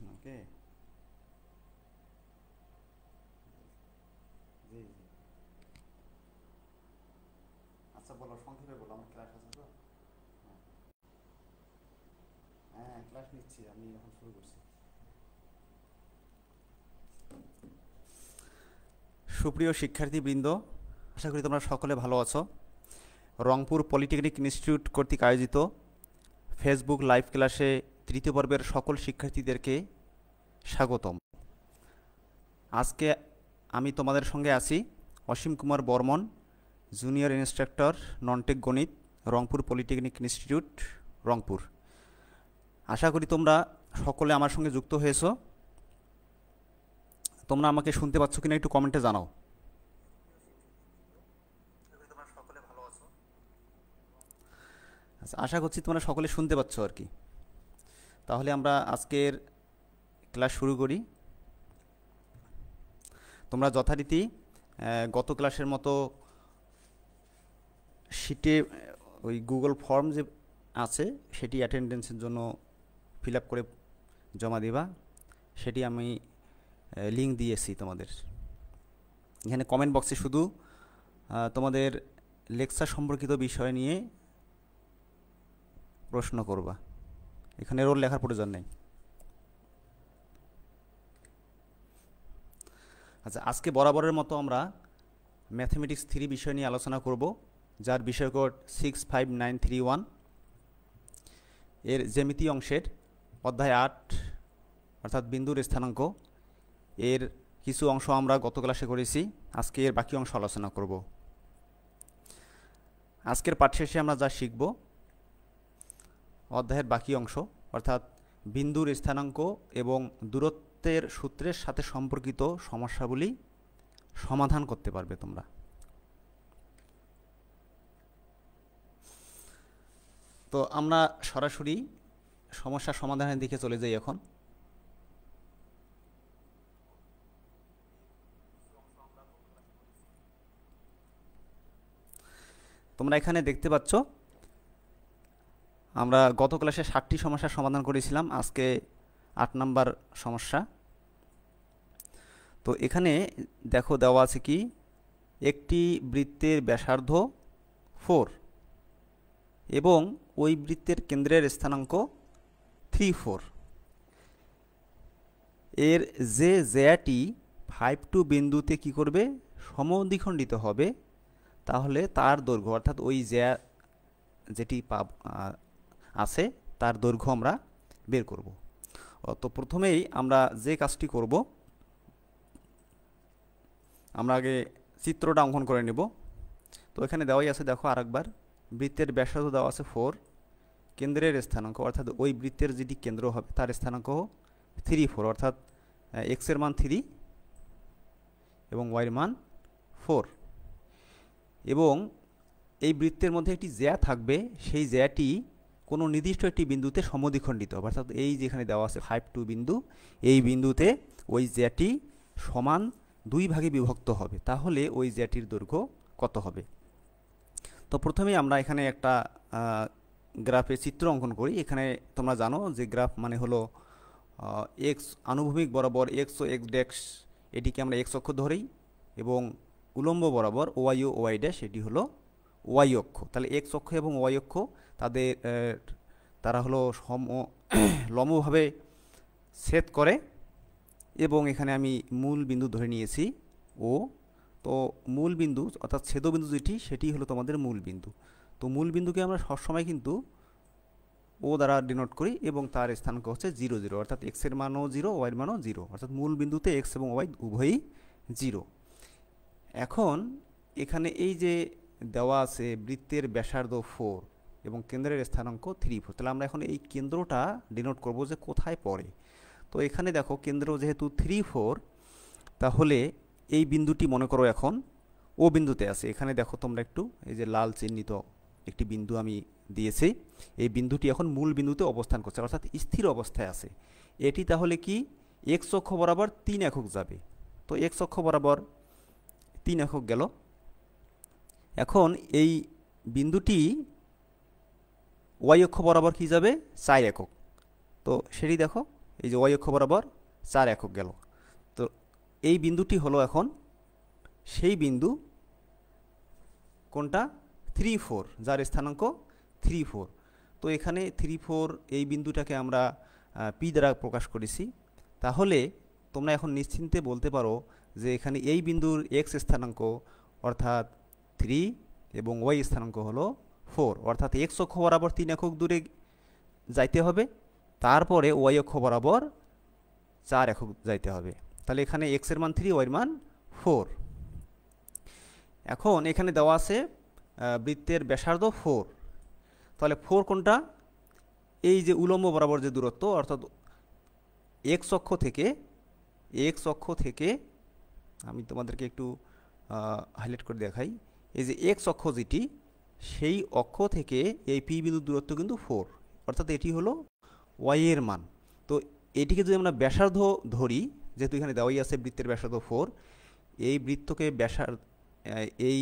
Location ওকে। জি জি। আচ্ছা বলো, সংক্ষেপে বলো, আমার ক্লাস আছে তো। হ্যাঁ হ্যাঁ, ক্লাস নিচ্ছি, আমি এখন শুরু করছি। সুপ্রিয় শিক্ষার্থীবৃন্দ, আশা করি তোমরা সকলে ভালো আছো। রংপুর পলিটেকনিক ইনস্টিটিউট কর্তৃক আয়োজিত ফেসবুক লাইভ ক্লাসে তৃতীয় পর্বের সকল শিক্ষার্থীদেরকে স্বাগতম। আজকে আমি তোমাদের সঙ্গে আছি Asim Kumar Barman, junior instructor nontech গণিত, রংপুর পলিটেকনিক ইনস্টিটিউট, রংপুর। আশা করি তোমরা সকলে আমার সঙ্গে যুক্ত হয়েছো। তোমরা আমাকে শুনতে পাচ্ছ কিনা একটু কমেন্টে জানাও। আচ্ছা, আশা করছি তোমরা সকলে শুনতে পাচ্ছ আর কি। তাহলে আমরা আজকের ক্লাস শুরু করি। তোমরা যথারীতি গত ক্লাসের মতো শিটে ওই গুগল ফর্ম যে আছে সেটি অ্যাটেন্ডেন্সের জন্য ফিল আপ করে জমা দেবা। সেটি আমি লিঙ্ক দিয়েছি তোমাদের। এখানে কমেন্ট বক্সে শুধু তোমাদের লেকচার সম্পর্কিত বিষয় নিয়ে প্রশ্ন করবা, এখানে রোল লেখার প্রয়োজন নেই। আচ্ছা, আজকে বরাবরের মতো আমরা ম্যাথমেটিক্স 3 বিষয় নিয়ে আলোচনা করব, যার বিষয় কোড 65931। এর জ্যামিতি অংশের অধ্যায় 8 অর্থাৎ বিন্দুর স্থানাঙ্ক, এর কিছু অংশ আমরা গত ক্লাসে করেছি। আজকে এর বাকি অংশ আলোচনা করব। আজকের পাঠ শেষে আমরা যা শিখব, অধ্যায়ের বাকি অংশ অর্থাৎ বিন্দুর স্থানাঙ্ক এবং দূরত্বের সূত্রের সাথে সম্পর্কিত সমস্যাগুলি সমাধান করতে পারবে তোমরা। তো আমরা সরাসরি সমস্যা সমাধানের দিকে চলে যাই এখন। তোমরা এখানে দেখতে পাচ্ছ আমরা গত ক্লাসে 7টি সমস্যার সমাধান করেছিলাম, আজকে 8 নাম্বার সমস্যা। তো এখানে দেখো দেওয়া আছে কি, একটি বৃত্তের ব্যাসার্ধ 4 এবং ওই বৃত্তের কেন্দ্রের স্থানাঙ্ক 3, 4। এর যে জ্যাটি 5 বিন্দুতে কি করবে, সমদ্বিখণ্ডিত হবে, তাহলে তার দৈর্ঘ্য অর্থাৎ ওই জ্যা যেটি আছে তার দৈর্ঘ্য আমরা বের করব। তো প্রথমেই আমরা যে কাজটি করব, আমরা আগে চিত্রটা অঙ্কন করে নেব। তো এখানে দেওয়াই আছে, দেখো আরেকবার, বৃত্তের ব্যাসার্ধ দেওয়া আছে 4, কেন্দ্রের স্থানাঙ্ক অর্থাৎ ওই বৃত্তের যেটি কেন্দ্র হবে তার স্থানাঙ্ক 3, 4, অর্থাৎ এক্সের মান 3 এবং ওয়াইয়ের মান 4। এবং এই বৃত্তের মধ্যে একটি জ্যা থাকবে, সেই জ্যাটি কোনো নির্দিষ্ট একটি বিন্দুতে সমদ্বিখণ্ডিত হবে, অর্থাৎ এই যেখানে দেওয়া আছে 5 বিন্দু, এই বিন্দুতে ওই জ্যাটি সমান 2 ভাগে বিভক্ত হবে, তাহলে ওই জ্যাটির দৈর্ঘ্য কত হবে। তো প্রথমেই আমরা এখানে একটা গ্রাফে চিত্র অঙ্কন করি। এখানে তোমরা জানো যে গ্রাফ মানে হলো এক্স আনুভূমিক বরাবর এক্স ও এক্স ড্যাশ, এটিকে আমরা এক্স অক্ষ ধরেই, এবং উলম্ব বরাবর ওয়াই ও ওয়াই ড্যাশ এটি হলো ওয়াই অক্ষ। তাহলে এক্স অক্ষ এবং ওয়াই অক্ষ তারা হলো লম্বভাবে ছেদ করে, এবং এখানে আমি মূল বিন্দু ধরে নিয়েছি ও। তো মূল বিন্দু অর্থাৎ ছেদবিন্দু যেটি, সেটি হলো তোমাদের মূল বিন্দু। তো মূল বিন্দুকে আমরা সবসময় কিন্তু ও দ্বারা ডিনোট করি, এবং তার স্থানাঙ্ক হচ্ছে 0, 0, অর্থাৎ এক্সের মানও 0, ওয়াইয়ের মানও 0, অর্থাৎ মূল বিন্দুতে এক্স এবং ওয়াই উভয়ই 0। এখন এখানে এই যে দেওয়া আছে বৃত্তের ব্যাসার্ধ 4 এবং কেন্দ্রের স্থানাঙ্ক 3, 4, তাহলে আমরা এখন এই কেন্দ্রটা ডিনোট করব যে কোথায় পড়ে। তো এখানে দেখো কেন্দ্র যেহেতু 3, 4, তাহলে এই বিন্দুটি মনে করো এখন ও বিন্দুতে আছে। এখানে দেখো তোমরা একটু, এই যে লাল চিহ্নিত একটি বিন্দু আমি দিয়েছি, এই বিন্দুটি এখন মূল বিন্দুতে অবস্থান করছে, অর্থাৎ স্থির অবস্থায় আছে। এটি তাহলে কি এক্স অক্ষ বরাবর 3 একক যাবে। তো এক্স অক্ষ বরাবর 3 একক গেল। এখন এই বিন্দুটি ওয়াই অক্ষ বরাবর কি যাবে, 4 একক। তো সেটি দেখো এই যে ওয়াই অক্ষ বরাবর 4 একক গেল। তো এই বিন্দুটি হলো এখন সেই বিন্দু কোনটা 3, 4, যার স্থানাঙ্ক 3, 4। তো এখানে 3, 4 এই বিন্দুটাকে আমরা পি দ্বারা প্রকাশ করেছি। তাহলে তোমরা এখন নিশ্চিন্তে বলতে পারো যে এখানে এই বিন্দুর এক্স স্থানাঙ্ক অর্থাৎ 3 এবং ওয়াই স্থানাঙ্ক হলো 4, অর্থাৎ এক্স অক্ষ বরাবর 3 একক দূরে যাইতে হবে, তারপরে ওয়াই অক্ষ বরাবর 4 একক যাইতে হবে। তাহলে এখানে এক্সের মান 3, ওয়াইয়ের মান 4। এখন এখানে দেওয়া আছে বৃত্তের ব্যাসার্ধ 4। তাহলে 4 কোনটা? এই যে উলম্ব বরাবর যে দূরত্ব, অর্থাৎ এক্স অক্ষ থেকে আমি তোমাদেরকে একটু হাইলাইট করে দেখাই। এই যে এক্স অক্ষ যেটি, সেই অক্ষ থেকে এই পি বিন্দুর দূরত্ব কিন্তু 4, অর্থাৎ এটি হলো ওয়াই এর মান। তো এটিকে যদি আমরা ব্যাসার্ধ ধরি, যেহেতু এখানে দেওয়াই আছে বৃত্তের ব্যাসার্ধ 4, এই বৃত্তকে এই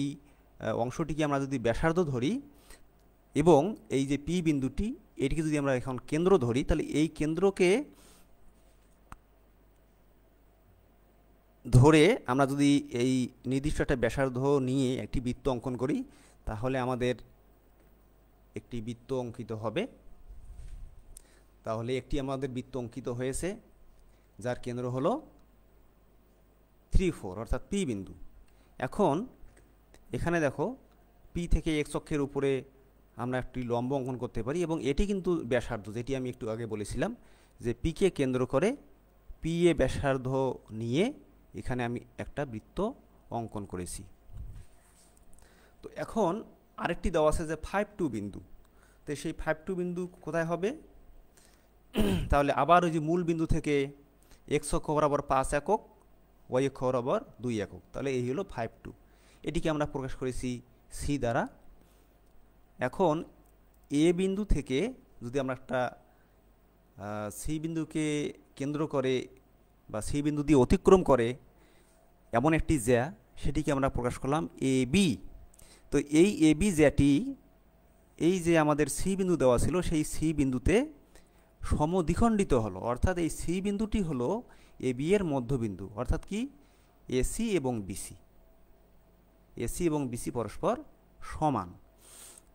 অংশটিকে আমরা যদি ব্যাসার্ধ ধরি এবং এই যে পি বিন্দুটি, এটিকে যদি আমরা এখন কেন্দ্র ধরি, তাহলে এই কেন্দ্রকে ধরে আমরা যদি এই নির্দিষ্ট একটা ব্যাসার্ধ নিয়ে একটি বৃত্ত অঙ্কন করি, তাহলে আমাদের একটি বৃত্ত অঙ্কিত হবে। তাহলে একটি আমাদের বৃত্ত অঙ্কিত হয়েছে, যার কেন্দ্র হলো 3, 4, অর্থাৎ পি বিন্দু। এখন এখানে দেখো, পি থেকে এক্স অক্ষের উপরে আমরা একটি লম্ব অঙ্কন করতে পারি, এবং এটি কিন্তু ব্যাসার্ধ, যেটি আমি একটু আগে বলেছিলাম যে পিকে কেন্দ্র করে পি এ ব্যাসার্ধ নিয়ে এখানে আমি একটা বৃত্ত অঙ্কন করেছি। তো এখন আরেকটি দেওয়া আছে যে 5, 2 বিন্দু। তো সেই 5, 2 বিন্দু কোথায় হবে? তাহলে আবার ওই যে মূল বিন্দু থেকে এক্স অক্ষ বরাবর 5 একক, ওয়াই অক্ষ বরাবর 2 একক, তাহলে এই হলো 5, 2। এটিকে আমরা প্রকাশ করেছি সি দ্বারা। এখন এ বিন্দু থেকে যদি আমরা একটা সি বিন্দুকে কেন্দ্র করে বা সি বিন্দু দিয়ে অতিক্রম করে এমন একটি জ্যা, সেটিকে আমরা প্রকাশ করলাম এ বি। তো এই এ বি জ্যাটি, এই যে আমাদের সি বিন্দু দেওয়া ছিল, সেই সি বিন্দুতে সমদ্বিখণ্ডিত হলো, অর্থাৎ এই সি বিন্দুটি হলো এ বি এর মধ্যবিন্দু, অর্থাৎ কি এসি এবং বিসি পরস্পর সমান।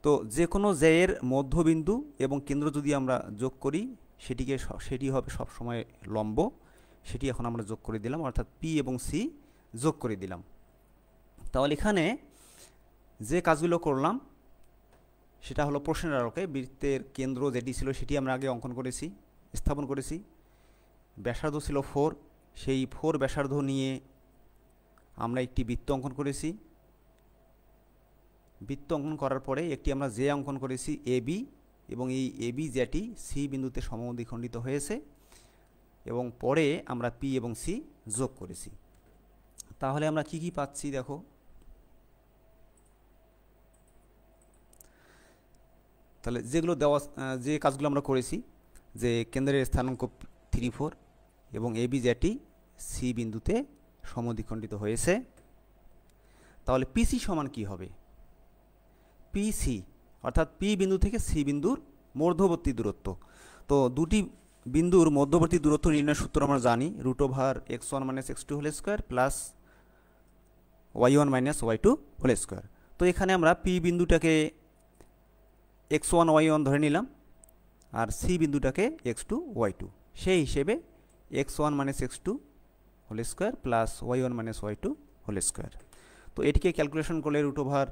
তো যে কোনো জ্যায়ের মধ্যবিন্দু এবং কেন্দ্র যদি আমরা যোগ করি, সেটি হবে সবসময় লম্ব। সেটি এখন আমরা যোগ করে দিলাম, অর্থাৎ পি এবং সি যোগ করে দিলাম। তাহলে এখানে যে কাজগুলো করলাম সেটা হলো প্রশ্নের আলোকে বৃত্তের কেন্দ্র যেটি ছিল সেটি আমরা আগে স্থাপন করেছি। ব্যাসার্ধ ছিল 4, সেই 4 ব্যাসার্ধ নিয়ে আমরা একটি বৃত্ত অঙ্কন করেছি। বৃত্ত অঙ্কন করার পরে একটি আমরা জে অঙ্কন করেছি এ বি, এবং এই এ বি জ্যাটি সি বিন্দুতে সমদ্বিখণ্ডিত হয়েছে, এবং পরে আমরা পি এবং সি যোগ করেছি। তাহলে আমরা কি পাচ্ছি দেখো। তাহলে যে কাজগুলো আমরা করেছি, যে কেন্দ্রের স্থানাঙ্ক 3, 4 এবং এ বি জ্যাটি সি বিন্দুতে সমদ্বিখণ্ডিত হয়েছে। তাহলে পিসি সমান কি হবে? পিসি অর্থাৎ পি বিন্দু থেকে সি বিন্দুর মধ্যবর্তী দূরত্ব। তো দুটি বিন্দুর মধ্যবর্তী দূরত্ব নির্ণয়ের সূত্র আমরা জানি, √x1 - x2 whole square plus y1 - y2 whole square. তো এখানে আমরা পি বিন্দুটাকে x1 y1 ধরে নিলাম, আর সি বিন্দুটাকে x2 y2। সেই হিসেবে x1 - x2 whole square plus y1 - y2 whole square. তো এটিকে ক্যালকুলেশন করলে √4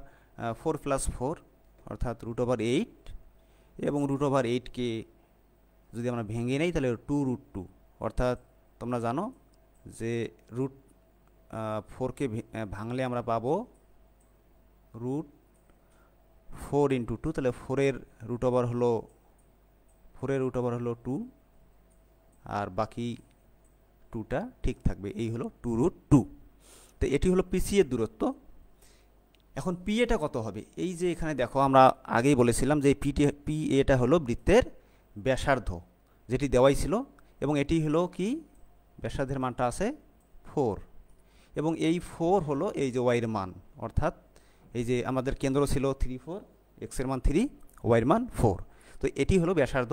+ 4 অর্থাৎ √8, এবং √8কে যদি আমরা ভেঙে নেই তাহলে 2√2, অর্থাৎ তোমরা জানো যে √4কে ভাঙলে আমরা পাবো √4 × 2, তাহলে 4-এর √ওভার হলো 2, আর বাকি 2টা ঠিক থাকবে, এই হলো 2√2। তো এটি হলো পিসি এর দূরত্ব। এখন পি এটা কত হবে? এই যে এখানে দেখো, আমরা আগেই বলেছিলাম যে পি এটা হলো বৃত্তের ব্যাসার্ধ, যেটি দেওয়াই ছিল, এবং এটি হলো কি ব্যাসার্ধের মানটা আছে 4, এবং এই 4 হলো এই যে ওয়াইয়ের মান, অর্থাৎ এই যে আমাদের কেন্দ্র ছিল 3, 4, এক্সের মান 3, ওয়াইয়ের মান 4। তো এটি হলো ব্যাসার্ধ,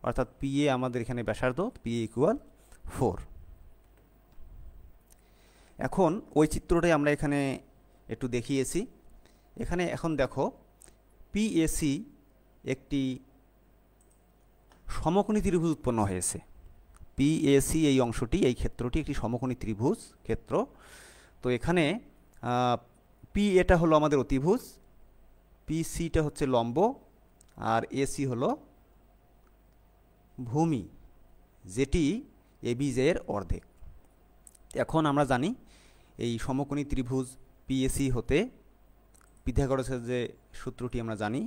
অর্থাৎ পি এ আমাদের এখানে ব্যাসার্ধ, পি এ ইকুয়াল 4। এখন ওই চিত্রটাই আমরা এখানে একটু দেখিয়েছি। এখানে এখন দেখো পিএসি একটি সমকোণী ত্রিভুজ উৎপন্ন হয়েছে। পিএসি এই অংশটি, এই ক্ষেত্রটি একটি সমকোণী ত্রিভুজ ক্ষেত্র। তো এখানে পি এটা হলো আমাদের অতিভুজ, পিসিটা হচ্ছে লম্ব, আর এসি হলো ভূমি, যেটি এবিজে এর অর্ধেক। এখন আমরা জানি এই সমকোণী ত্রিভুজ পিএসি হতে পিথাগোরাসের যে সূত্রটি আমরা জানি,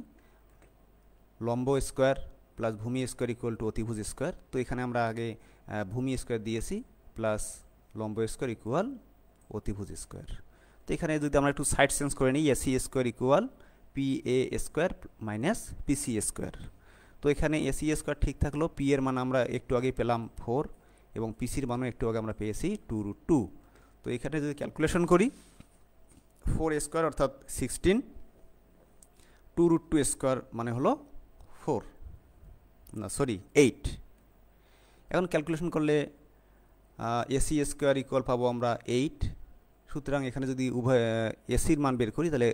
লম্ব স্কোয়ার প্লাস ভূমি স্কোয়ার ইকুয়াল টু অতিভুজ স্কোয়ার। তো এখানে আমরা আগে ভূমি স্কোয়ার দিয়েছি প্লাস লম্ব স্কোয়ার ইকুয়াল অতিভুজ স্কোয়ার। তো এখানে যদি আমরা একটু সাইড চেঞ্জ করে নিই, AC square equal P A square minus PC square. তো এখানে এসি স্কোয়ার ঠিক থাকলো, পি এর মান আমরা একটু আগে পেলাম 4 এবং পিসির মানও একটু আগে আমরা পেয়েছি 2√2। তো এখানে যদি ক্যালকুলেশন করি, 4 স্কোয়ার অর্থাৎ 16, 2√2 স্কোয়ার মানে হলো 8। এখন ক্যালকুলেশন করলে এসি স্কোয়ার ইকুয়াল পাবো আমরা 8। সুতরাং এখানে যদি উভয় এসির মান বের করি তাহলে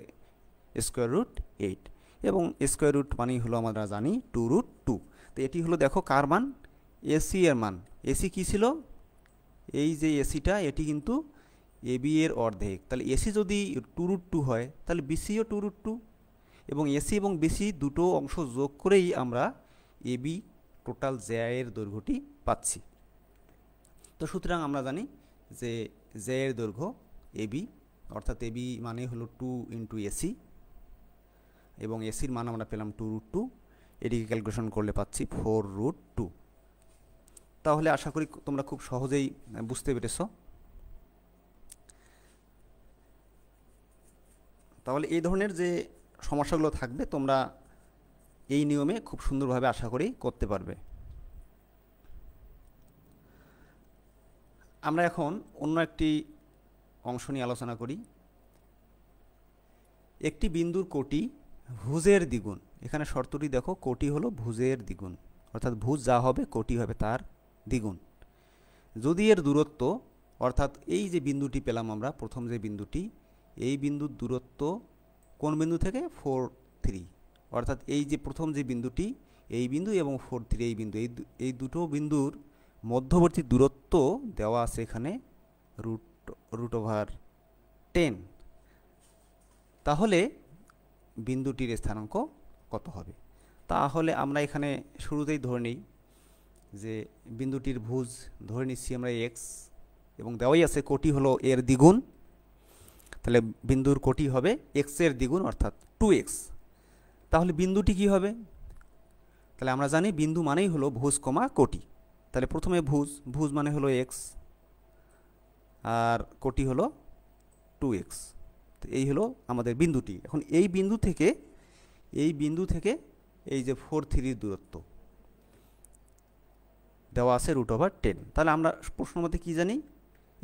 √8 এবং স্কোয়ার রুট মানেই হলো আমরা জানি 2√2। তো এটি হলো দেখো কার মান, এসি এর মান। এসি কী ছিল, এই যে এসিটা এটি কিন্তু এবি এর অর্ধেক। তাহলে এসি যদি 2√2 হয় তাহলে বিসিও 2√2 এবং এসি এবং বিসি দুটো অংশ যোগ করেই আমরা এবি টোটাল জে এর দৈর্ঘ্যটি পাচ্ছি। তো সুতরাং আমরা জানি যে জে এর দৈর্ঘ্য এবি, অর্থাৎ এবি মানে হলো 2 ইন্টু এসি এবং এসির মান আমরা পেলাম 2√2। এটিকে ক্যালকুলেশন করলে পাচ্ছি 4√2। তাহলে আশা করি তোমরা খুব সহজেই বুঝতে পেরেছ। তাহলে এই ধরনের যে সমস্যাগুলো থাকবে তোমরা এই নিয়মে খুব সুন্দরভাবে আশা করি করতে পারবে। আমরা এখন অন্য একটি অংশ নিয়ে আলোচনা করি। একটি বিন্দুর কোটি ভুজের দ্বিগুণ। এখানে শর্তটি দেখো, কোটি হলো ভুজের দ্বিগুণ, অর্থাৎ ভুজ যা হবে কোটি হবে তার দ্বিগুণ। যদি এর দূরত্ব, অর্থাৎ এই যে বিন্দুটি পেলাম আমরা, প্রথম যে বিন্দুটি, এই বিন্দুর দূরত্ব কোন বিন্দু থেকে, 4, 3, অর্থাৎ এই যে প্রথম যে বিন্দুটি, এই বিন্দু এবং 4, 3 এই বিন্দু, এই দুটো বিন্দুর মধ্যবর্তী দূরত্ব দেওয়া আছে এখানে √10। তাহলে বিন্দুটির স্থানাঙ্ক কত হবে? তাহলে আমরা এখানে শুরুতেই ধরে নিই যে বিন্দুটির ভুজ ধরে নিচ্ছি আমরা এক্স এবং দেওয়াই আছে কোটি হলো এর দ্বিগুণ। তাহলে বিন্দুর কোটি হবে এক্স এর দ্বিগুণ অর্থাৎ 2x। তাহলে বিন্দুটি কি হবে? তাহলে আমরা জানি বিন্দু মানেই হলো ভুজ কমা কোটি। তাহলে প্রথমে ভুজ মানে হলো এক্স আর কোটি হলো 2x। এই হলো আমাদের বিন্দুটি। এখন এই বিন্দু থেকে এই যে 4, 3 দূরত্ব দেওয়া আছে √10। তাহলে আমরা প্রশ্ন মতে কী জানি,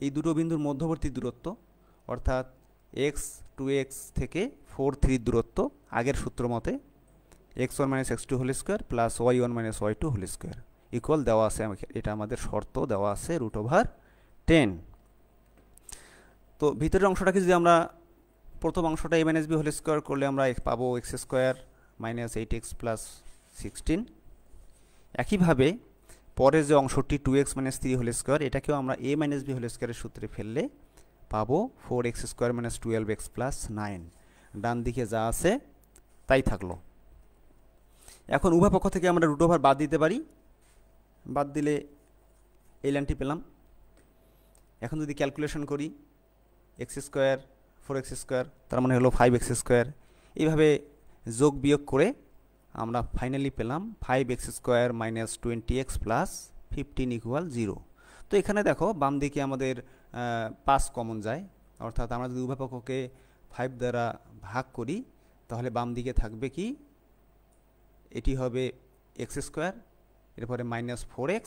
এই দুটো বিন্দুর মধ্যবর্তী দূরত্ব অর্থাৎ x 2x থেকে 4, 3 দূরত্ব আগের সূত্র মতে x1 - x2 whole square plus y1 - y2 whole square equal দেওয়া আছে, এটা আমাদের শর্ত দেওয়া আছে √10। তো ভিতরের অংশটাকে যদি আমরা প্রথম অংশটা a - b হোল স্কোয়ার করলে আমরা পাবো x² - 8x + 16। একইভাবে পরের যে অংশটি 2x - 3 হোল স্কোয়ার, এটাকেও আমরা a - b হোল স্কোয়ারের সূত্রে ফেললে পাবো 4x² - 12x + 9। ডান দিকে যা আছে তাই থাকলো। এখন উভয় পক্ষ থেকে আমরা √ওভার বাদ দিতে পারি, বাদ দিলে এই লাইনটি পেলাম। এখন যদি ক্যালকুলেশন করি x², 4x², তার মানে হলো 5x², এইভাবে যোগ বিয়োগ করে আমরা ফাইনালি পেলাম 5x² - 20x + 15 = 0। তো এখানে দেখো বাম দিকে আমাদের 5 কমন যায়, অর্থাৎ আমরা যদি উভয় পক্ষকে 5 দ্বারা ভাগ করি তাহলে বাম দিকে থাকবে কি, এটি হবে x², এরপরে -4x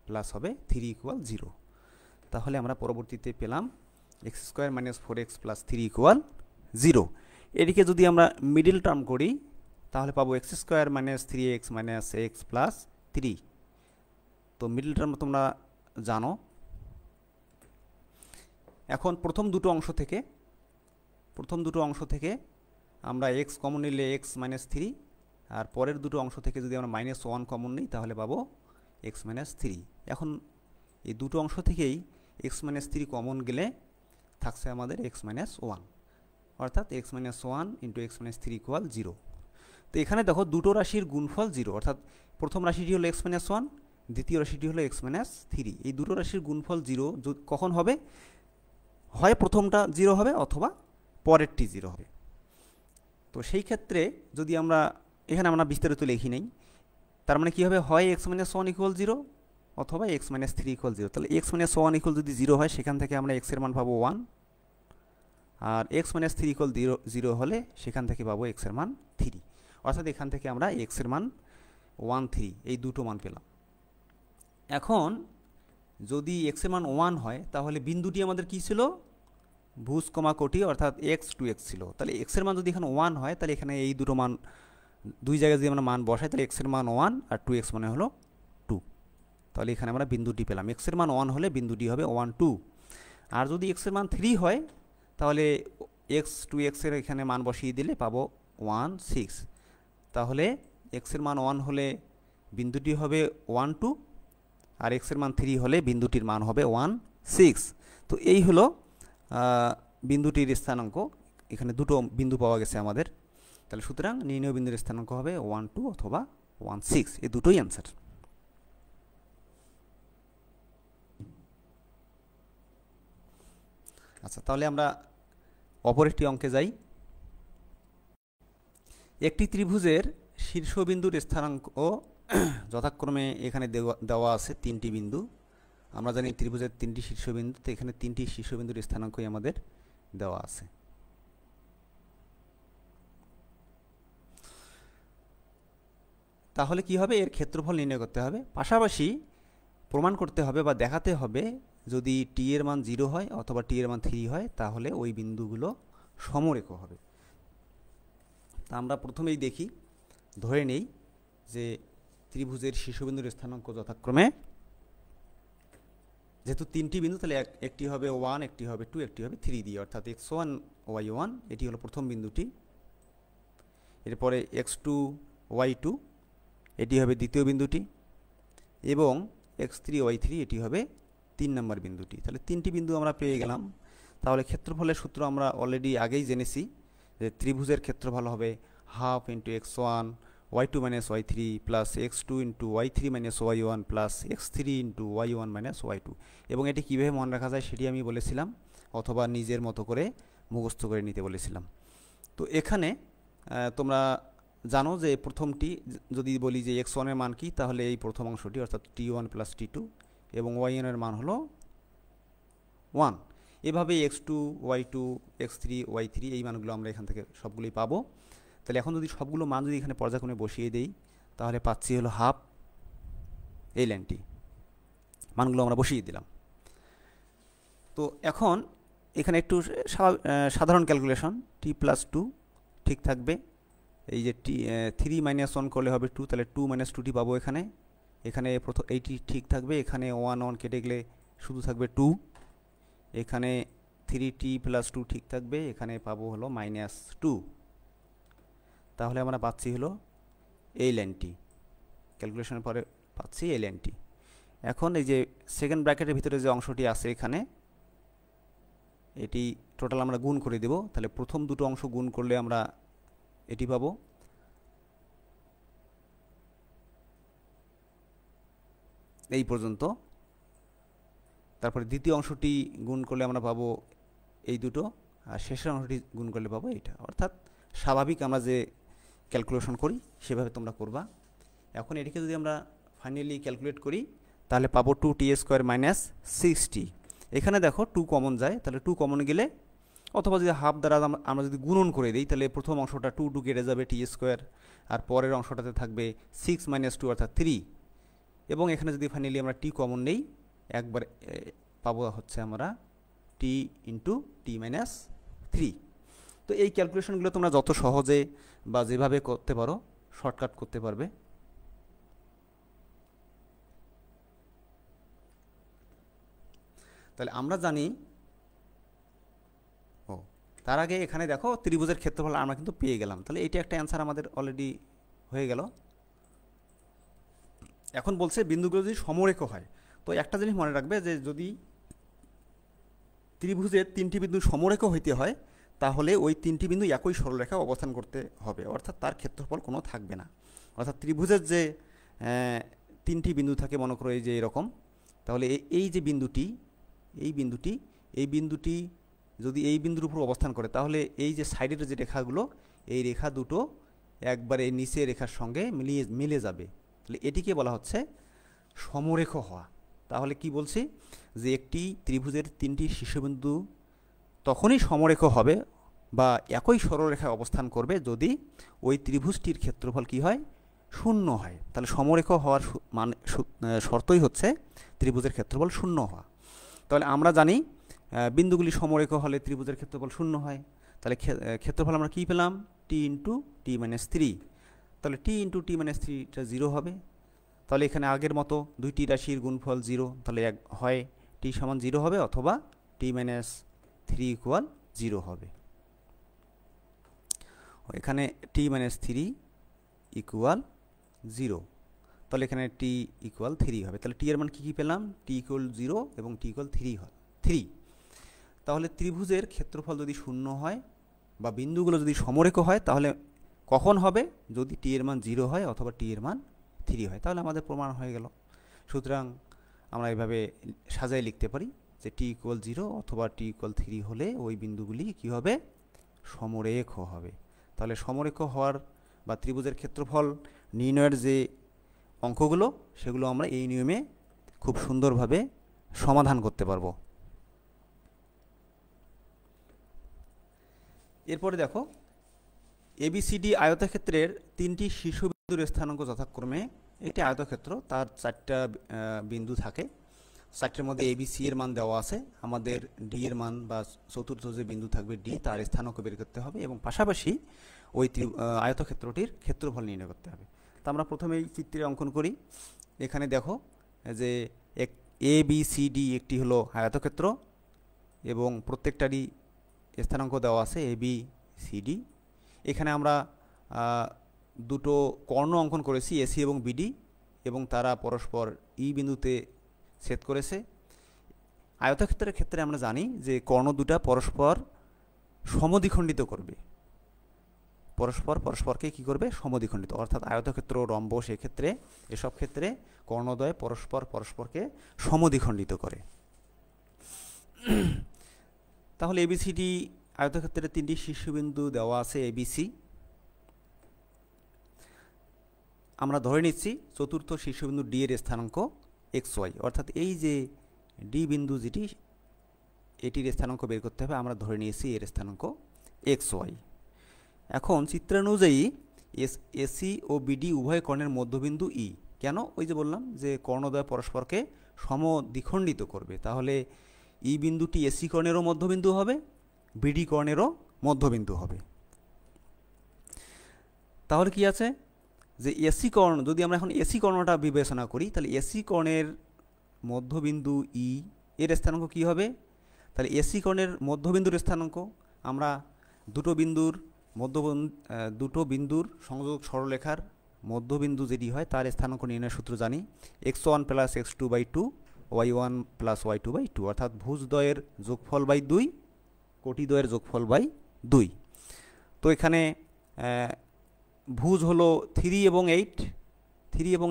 প্লাস হবে 3 = 0। তাহলে আমরা পরবর্তীতে পেলাম x² - 4x + 3 = 0। এটিকে যদি আমরা মিডল টার্ম করি তাহলে পাবো x² - 3x - x + 3 তো মিডল টার্ম তোমরা জানো। এখন প্রথম দুটো অংশ থেকে আমরা এক্স কমন নিলে এক্স মাইনাস থ্রি, আর পরের দুটো অংশ থেকে যদি আমরা মাইনাস ওয়ান কমন নিই তাহলে পাবো এক্স মাইনাস থ্রি। এখন এই দুটো অংশ থেকেই এক্স মাইনাস থ্রি কমন গেলে থাকছে আমাদের এক্স মাইনাস ওয়ান, অর্থাৎ x minus one into x minus three equal zero. তো এখানে দেখো দুটো রাশির গুণফল জিরো, অর্থাৎ প্রথম রাশিটি হলো এক্স মাইনাস ওয়ান, দ্বিতীয় রাশিটি হলো এক্স মাইনাস থ্রি। এই দুটো রাশির গুণফল জিরো কখন হবে? হয় প্রথমটা জিরো হবে অথবা পরেরটি জিরো হবে। তো সেই ক্ষেত্রে যদি আমরা এখানে আমরা বিস্তারিত লিখি নেই, তার মানে কী হবে, হয় x minus one equal zero অথবা x minus three equal zero. তাহলে এক্স মাইনাস ওয়ান ইকুয়াল যদি জিরো হয় সেখান থেকে আমরা এক্সের মান পাবো ওয়ান, আর x minus three equal zero হলে সেখান থেকে পাবো এক্সের মান থ্রি, অর্থাৎ এখান থেকে আমরা এক্সের মান ওয়ান থ্রি এই দুটো মান পেলাম। এখন যদি এক্সের মান ওয়ান হয় তাহলে বিন্দুটি আমাদের কী ছিল? ভুজ কমা কোটি, অর্থাৎ এক্স টু এক্স ছিল। তাহলে এক্সের মান যদি এখানে ওয়ান হয় তাহলে এখানে এই দুটো মান দুই জায়গায় যদি আমরা মান বসাই তাহলে এক্সের মান ওয়ান আর টু এক্স মানে হলো টু। তাহলে এখানে আমরা বিন্দুটি পেলাম। এক্সের মান ওয়ান হলে বিন্দুটি হবে ওয়ান টু। আর যদি এক্সের মান থ্রি হয় তাহলে এক্স টু এক্সের এখানে মান বসিয়ে দিলে পাবো ওয়ান সিক্স। তাহলে এক্সের মান ওয়ান হলে বিন্দুটি হবে ওয়ান টু, আর এক্সের মান থ্রি হলে বিন্দুটির মান হবে ওয়ান সিক্স। তো এই হলো বিন্দুটির স্থানাঙ্ক। এখানে দুটো বিন্দু পাওয়া গেছে আমাদের। তাহলে সুতরাং নির্ণয় বিন্দুর স্থানাঙ্ক হবে ওয়ান টু অথবা ওয়ান সিক্স, এই দুটোই অ্যান্সার। আচ্ছা, তাহলে আমরা অপর একটি অঙ্কে যাই। একটি ত্রিভুজের শীর্ষবিন্দুর স্থানাঙ্ক যথাক্রমে এখানে দেওয়া আছে তিনটি বিন্দু। আমরা জানি ত্রিভুজের তিনটি শীর্ষবিন্দু, তো এখানে তিনটি শীর্ষবিন্দুর স্থানাঙ্কই আমাদের দেওয়া আছে। তাহলে কি হবে? এর ক্ষেত্রফল নির্ণয় করতে হবে, পাশাপাশি প্রমাণ করতে হবে বা দেখাতে হবে যদি টি এর মান জিরো হয় অথবা টি এর মান থ্রি হয় তাহলে ওই বিন্দুগুলো সমরেখ হবে। তা আমরা প্রথমেই দেখি, ধরে নেই যে ত্রিভুজের শীর্ষবিন্দুর স্থানাঙ্ক যথাক্রমে, যেহেতু তিনটি বিন্দু তাহলে একটি হবে ওয়ান, একটি হবে টু, একটি হবে থ্রি দিয়ে, অর্থাৎ এক্স ওয়ান ওয়াই ওয়ান এটি হলো প্রথম বিন্দুটি। এরপরে এক্স টু ওয়াই টু এটি হবে দ্বিতীয় বিন্দুটি, এবং এক্স থ্রি ওয়াই থ্রি এটি হবে তিন নম্বর বিন্দুটি। তাহলে তিনটি বিন্দু আমরা পেয়ে গেলাম। তাহলে ক্ষেত্রফলের সূত্র আমরা অলরেডি আগেই জেনেছি যে ত্রিভুজের ক্ষেত্রফল হবে half into x one y two minus y three plus x two into y three minus y one plus x three into y one minus y two. এবং এটি কীভাবে মনে রাখা যায় সেটি আমি বলেছিলাম, অথবা নিজের মতো করে মুখস্থ করে নিতে বলেছিলাম। তো এখানে তোমরা জানো যে প্রথমটি যদি বলি যে এক্স ওয়ানের মান কি, তাহলে এই প্রথম অংশটি অর্থাৎ t one plus t two, এবং ওয়াই ওয়ানের মান হলো ওয়ান। এভাবে x two y two x three y three এই মানগুলো আমরা এখান থেকে সবগুলোই পাবো। তাহলে এখন যদি সবগুলো মান যদি এখানে পর্যায়ক্রমে বসিয়ে দেই তাহলে পাচ্ছি হলো হাফ, এই লাইনটি মানগুলো আমরা বসিয়ে দিলাম। তো এখন এখানে একটু সাধারণ ক্যালকুলেশন, টি প্লাস টু ঠিক থাকবে, এই যে টি থ্রি মাইনাস ওয়ান করলে হবে টু, তাহলে টু মাইনাস টুটি পাবো এখানে। এখানে প্রথম এইটি ঠিক থাকবে, এখানে ওয়ান ওয়ান কেটে গেলে শুধু থাকবে টু। এখানে থ্রি টি প্লাস টু ঠিক থাকবে, এখানে পাবো হলো মাইনাস টু। তাহলে আমরা পাচ্ছি হলো এই লাইনটি, ক্যালকুলেশনের পরে পাচ্ছি এই লাইনটি। এখন এই যে সেকেন্ড ব্র্যাকেটের ভিতরে যে অংশটি আছে এখানে, এটি টোটাল আমরা গুণ করে দেব। তাহলে প্রথম দুটো অংশ গুণ করলে আমরা এটি পাবো, এই পর্যন্ত। তারপরে দ্বিতীয় অংশটি গুণ করলে আমরা পাবো এই দুটো, আর শেষের অংশটি গুণ করলে পাবো এইটা। অর্থাৎ স্বাভাবিক আমরা যে ক্যালকুলেশন করি সেভাবে তোমরা করবা। এখন এটিকে যদি আমরা ফাইনালি ক্যালকুলেট করি তাহলে পাবো টু টি স্কোয়ার মাইনাস সিক্সটি। এখানে দেখো টু কমন যায়, তাহলে টু কমন গেলে অথবা যদি হাফ দ্বারা আমরা যদি গুণন করে দিই তাহলে প্রথম অংশটা টু টু কেটে যাবে টি স্কোয়ার, আর পরের অংশটাতে থাকবে সিক্স মাইনাস টু অর্থাৎ থ্রি। এবং এখানে যদি ফাইনালি আমরা টি কমন নেই একবার পাবো হচ্ছে আমরা টি ইন্টু টি মাইনাস থ্রি। তো এই ক্যালকুলেশনগুলো তোমরা যত সহজে বা যেভাবে করতে পারো শর্টকাট করতে পারবে। তাহলে আমরা জানি, ও তার আগে এখানে দেখো ত্রিভুজের ক্ষেত্রফল আমরা কিন্তু পেয়ে গেলাম, তাহলে এটা একটা অ্যান্সার আমাদের অলরেডি হয়ে গেল। এখন বলছে বিন্দুগুলো যদি সমরেখ হয়, তো একটা জিনিস মনে রাখবে যে যদি ত্রিভুজের তিনটি বিন্দু সমরেখ হইতে হয় তাহলে ওই তিনটি বিন্দু একই সরলরেখায় অবস্থান করতে হবে, অর্থাৎ তার ক্ষেত্রফল কোনো থাকবে না। অর্থাৎ ত্রিভুজের যে তিনটি বিন্দু থাকে, মনে করো এই যে এরকম, তাহলে এই যে বিন্দুটি, এই বিন্দুটি যদি এই বিন্দুর উপর অবস্থান করে তাহলে এই যে সাইডের যে রেখাগুলো, এই রেখা দুটো একবারে নিচে রেখার সঙ্গে মিলে যাবে, তাহলে এটিকে বলা হচ্ছে সমরেখ হওয়া। তাহলে কি বলছি যে একটি ত্রিভুজের তিনটি শীর্ষবিন্দু তখনই সমরেখ হবে বা একই সরলরেখায় অবস্থান করবে যদি ওই ত্রিভুজটির ক্ষেত্রফল কি হয়, শূন্য হয়। তাহলে সমরেখ হওয়ার মানে শর্তই হচ্ছে ত্রিভুজের ক্ষেত্রফল শূন্য হওয়া। তাহলে আমরা জানি বিন্দুগুলি সমরেখ হলে ত্রিভুজের ক্ষেত্রফল শূন্য হয়। তাহলে ক্ষেত্রফল আমরা কী পেলাম, টি ইন্টু টি মাইনাস থ্রি। তাহলে টি ইন্টু টি মাইনাস থ্রিটা জিরো হবে। তাহলে এখানে আগের মতো দুইটি রাশির গুণফল জিরো, তাহলে হয় টি সমান জিরো হবে অথবা টি মাইনাস থ্রি ইকুয়াল জিরো হবে। এখানে টি মাইনাস থ্রি ইকুয়াল জিরো, তাহলে এখানে টি ইকুয়াল থ্রি হবে। তাহলে টি এর মান কী কী পেলাম, টি ইকুয়াল জিরো এবং টি ইকুয়াল থ্রি। তাহলে ত্রিভুজের ক্ষেত্রফল যদি শূন্য হয় বা বিন্দুগুলো যদি সমরেখ হয় তাহলে কখন হবে, যদি টি এর মান জিরো হয় অথবা টি এর মান থ্রি হয়। তাহলে আমাদের প্রমাণ হয়ে গেল। সুতরাং আমরা এইভাবে সাজায় লিখতে পারি যে টি ইকুয়াল জিরো অথবা টি ইকুয়াল থ্রি হলে ওই বিন্দুগুলি কী হবে, সমরেখ হবে। তাহলে সমরেখ হওয়ার বা ত্রিভুজের ক্ষেত্রফল নির্ণয়ের যে অঙ্কগুলো সেগুলো আমরা এই নিয়মে খুব সুন্দরভাবে সমাধান করতে পারবো। এরপরে দেখো এবিসিডি আয়তক্ষেত্রের তিনটি শীর্ষবিন্দুর স্থানাঙ্ক যথাক্রমে, একটি আয়তক্ষেত্র তার চারটা বিন্দু থাকে, চারটের মধ্যে এবিসি এর মান দেওয়া আছে, আমাদের ডি এর মান বা চতুর্থ যে বিন্দু থাকবে ডি তার স্থানাঙ্ক বের করতে হবে এবং পাশাপাশি ওই আয়তক্ষেত্রটির ক্ষেত্রফল নির্ণয় করতে হবে। তো আমরা প্রথমেই চিত্রে অঙ্কন করি। এখানে দেখো যে এ বি সি ডি একটি হলো আয়তক্ষেত্র এবং প্রত্যেকটারই স্থানাঙ্ক দেওয়া আছে এ বি সি ডি। এখানে আমরা দুটো কর্ণ অঙ্কন করেছি এসি এবং বিডি এবং তারা পরস্পর ই বিন্দুতে ছেদ করেছে। আয়তক্ষেত্রের ক্ষেত্রে আমরা জানি যে কর্ণ দুটা পরস্পর সমদ্বিখণ্ডিত করবে, পরস্পরকে কি করবে, সমদ্বিখণ্ডিত। অর্থাৎ আয়তক্ষেত্র, রম্বস, এক্ষেত্রে এসব ক্ষেত্রে কর্ণদ্বয় পরস্পরকে সমদ্বিখণ্ডিত করে। তাহলে এবিসিডি আয়তক্ষেত্রের তিনটি শীর্ষবিন্দু দেওয়া আছে এবিসি। আমরা ধরে নিচ্ছি চতুর্থ শীর্ষবিন্দু ডি এর স্থানাঙ্ক এক্স ওয়াই, অর্থাৎ এই যে ডি বিন্দু যেটি, এটির স্থানাঙ্ক বের করতে হবে। আমরা ধরে নিয়েছি এর স্থানাঙ্ক এক্স ওয়াই। এখন চিত্রানুযায়ী এসি ও বিডি উভয় কর্ণের মধ্যবিন্দু ই। কেন, ওই যে বললাম যে কর্ণদ্বয় পরস্পরকে সমদ্বিখণ্ডিত করবে, তাহলে ই বিন্দুটি এসি কর্ণেরও মধ্যবিন্দু হবে, বিডি কর্ণেরও মধ্যবিন্দু হবে। তাহলে কি আছে যে এসি কর্ণ, যদি আমরা এখন এসি কর্ণটা বিবেচনা করি তাহলে এসি কর্ণের মধ্যবিন্দু ই এর স্থানাঙ্ক কী হবে, তাহলে এসি কর্ণের মধ্যবিন্দুর স্থানাঙ্ক আমরা দুটো বিন্দুর সংযোগ সরলরেখার মধ্যবিন্দু যেটি হয় তার স্থানাঙ্ক নির্ণয়ের সূত্র জানি, x1 plus x2 by 2 y1 plus y2 by 2, অর্থাৎ ভুজদ্বয়ের যোগফল বাই 2 কোটিদ্বয়ের যোগফল বাই 2। তো এখানে ভুজ হলো 3 এবং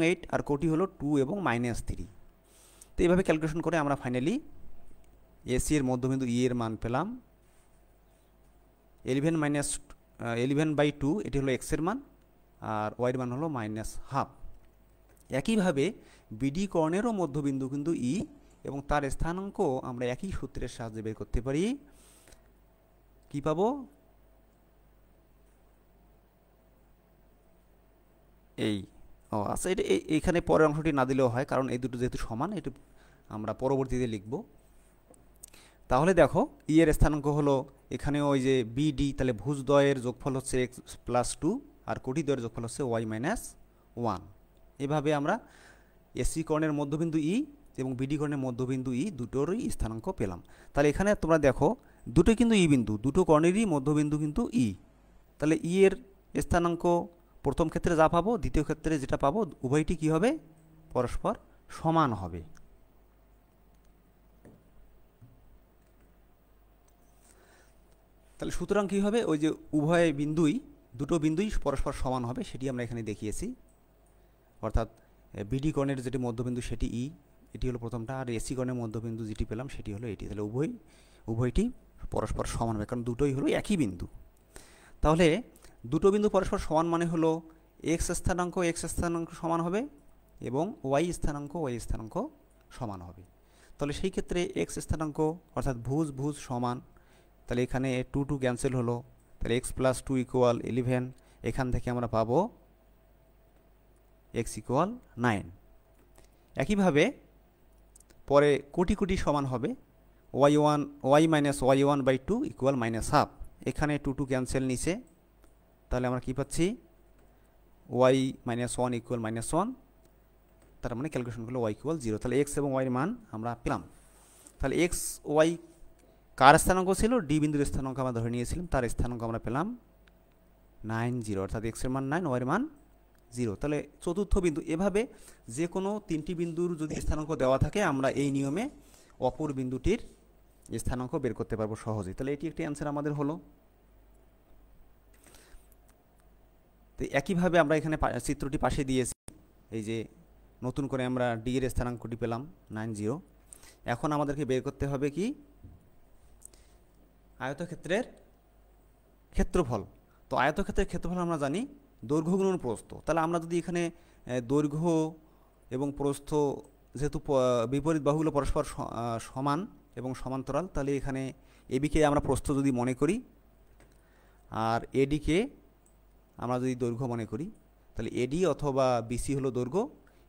8 আর কোটি হলো 2 এবং -3। তো এইভাবে ক্যালকুলেশন করে আমরা ফাইনালি এসি এর মধ্যবিন্দু ই এর মান পেলাম 11/2, এটি হলো এক্স এর মান আর ওয়াই এর মান হলো -12। একইভাবে বিডি কর্ণেরও মধ্যবিন্দু কিন্তু ই এবং তার স্থানাঙ্ক আমরা একই সূত্রের সাহায্যে বের করতে পারি। কি পাবো, আচ্ছা এটা এইখানে পরের অংশটি না দিলেও হয় কারণ এই দুটো যেহেতু সমান, এটা আমরা পরবর্তীতে লিখব। তাহলে দেখো ই এর স্থানাঙ্ক হলো এখানে ওই যে বিডি, তাহলে ভুজদ্বয়ের যোগফল হচ্ছে x প্লাস 2 আর কোটিদ্বয়ের যোগফল হচ্ছে y -1। এভাবে আমরা এসি কর্ণের মধ্যবিন্দু ই এবং বিডি কর্ণের মধ্যবিন্দু ই দুটোরই স্থানাঙ্ক পেলাম। তাহলে এখানে তোমরা দেখো দুটো কিন্তু ই বিন্দু, দুটো কর্ণেরই মধ্যবিন্দু কিন্তু ই। তাহলে ই এর স্থানাঙ্ক প্রথম ক্ষেত্রে যা পাবো, দ্বিতীয় ক্ষেত্রে যেটা পাবো, উভয়টি কি হবে? পরস্পর সমান হবে। তাহলে সুতরাং কী হবে? ওই যে উভয় বিন্দুই, দুটো বিন্দুই পরস্পর সমান হবে, সেটি আমরা এখানে দেখিয়েছি। অর্থাৎ বিডি কর্ণের যেটি মধ্যবিন্দু সেটি ই, এটি হলো প্রথমটা, আর এসি কর্ণের মধ্যবিন্দু যেটি পেলাম সেটি হলো এটি। তাহলে উভয়টি পরস্পর সমান হবে, কারণ দুটোই হলো একই বিন্দু। তাহলে দুটো বিন্দু পরস্পর সমান মানে হলো এক্স স্থানাঙ্ক সমান হবে এবং ওয়াই স্থানাঙ্ক সমান হবে। তাহলে সেই ক্ষেত্রে এক্স স্থানাঙ্ক অর্থাৎ ভুজ সমান, তাহলে এখানে 2 ক্যান্সেল হলো, তাহলে x + 2 = 11। এখান থেকে আমরা পাবো x = 9। একইভাবে পরে কোটি সমান হবে y - y1/2 = -1/2। এখানে 2 ক্যান্সেল নিচে, তাহলে আমরা কি পাচ্ছি? y - 1 = -1, তার মানে ক্যালকুলেশন করলে y = 0। তাহলে x এবং y এর মান আমরা পেলাম। তাহলে x y কার স্থানাঙ্ক ছিল? ডি বিন্দুর স্থানাঙ্ক আমরা ধরে নিয়েছিলাম, তার স্থানাঙ্ক আমরা পেলাম 9 0, অর্থাৎ x এর মান 9, y এর মান 0। তাহলে চতুর্থ বিন্দু, এভাবে যে কোনো তিনটি বিন্দুর যদি স্থানাঙ্ক দেওয়া থাকে আমরা এই নিয়মে অপর বিন্দুটির স্থানাঙ্ক বের করতে পারবো সহজেই। তাহলে এটি একটি অ্যান্সার আমাদের হলো। তো একইভাবে আমরা এখানে চিত্রটি পাশে দিয়েছি, এই যে নতুন করে আমরা ডি এর স্থানাঙ্কটি পেলাম 9 0। এখন আমাদেরকে বের করতে হবে কি? আয়তক্ষেত্রের ক্ষেত্রফল। তো আয়তক্ষেত্রের ক্ষেত্রফল আমরা জানি দৈর্ঘ্য গুণন প্রস্থ। তাহলে আমরা যদি এখানে দৈর্ঘ্য এবং প্রস্থ যেহেতু বিপরীত বাহুগুলো পরস্পর সমান এবং সমান্তরাল, তাহলে এখানে এবিকে আমরা প্রস্থ যদি মনে করি আর এডিকে আমরা যদি দৈর্ঘ্য মনে করি, তাহলে এডি অথবা বিসি হলো দৈর্ঘ্য